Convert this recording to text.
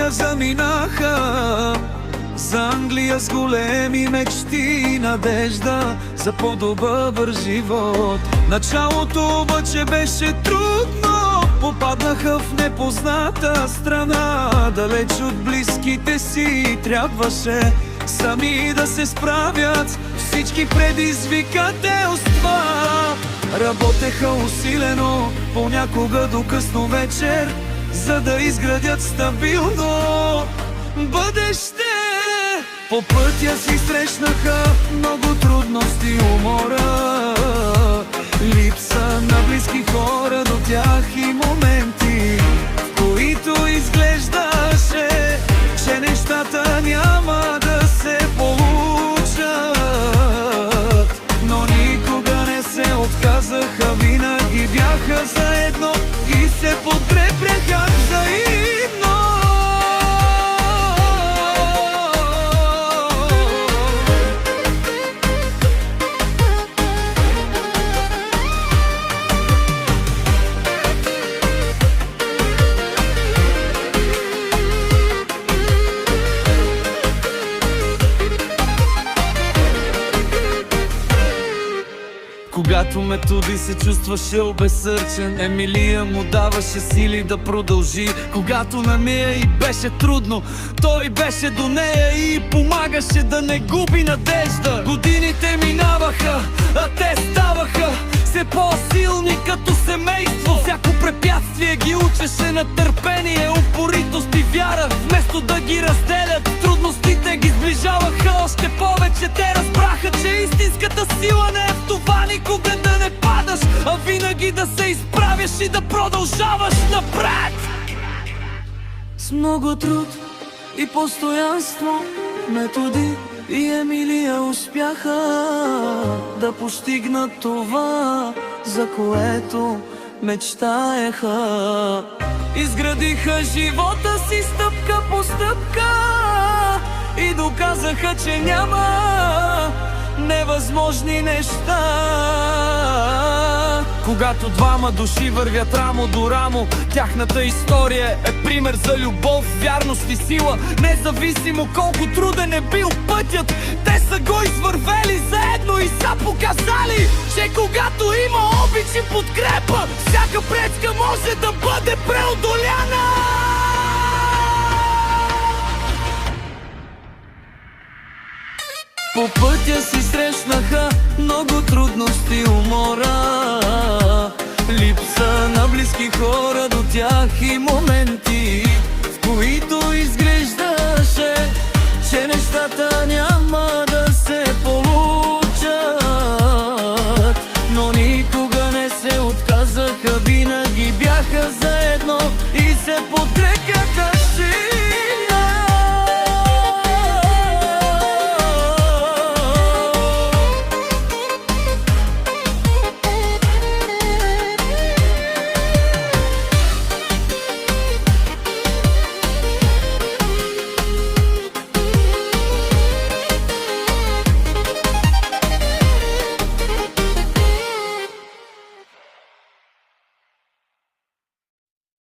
година заминаха, за Англия с големи мечти и надежда за по-добър живот. Началото обаче беше трудно, попаднаха в непозната страна, далеч от близките си. Трябваше сами да се справят с всички предизвикателства. Работеха усилено, понякога до късно вечер, за да изградят стабилно бъдеще. По пътя си срещнаха много трудности и умора, липса на близки хора до тях и моменти, в които изглеждаше, че нещата няма да се получат. Но никога не се отказаха, винаги бяха заедно и се подкрепяха взаимно. Когато Методи се чувстваше обезсърчен, Емилия му даваше сили да продължи. Когато на Мия и беше трудно, той беше до нея и помагаше да не губи надежда. Годините минаваха, а те ставаха все по-силни като семейство. Всяко препятствие ги учеше на търпение, упоритост и вяра. Вместо да ги разделят, трудностите ги сближаваха още повече. Те разбраха, че истинската сила не е в това никога да не падаш, а винаги да се изправяш и да продължаваш напред. С много труд и постоянство Методи и Емилия успяха да постигнат това, за което мечтаеха. Изградиха живота си стъпка по стъпка и доказаха, че няма невъзможни неща. Когато двама души вървят рамо до рамо, тяхната история е пример за любов, вярност и сила. Независимо колко труден е бил пътят, те са го извървели заедно и са показали, че когато има обич и подкрепа, всяка пречка може да бъде преодоляна. По пътя си срещнаха много трудности и умора, липса на близки хора до тях и моменти,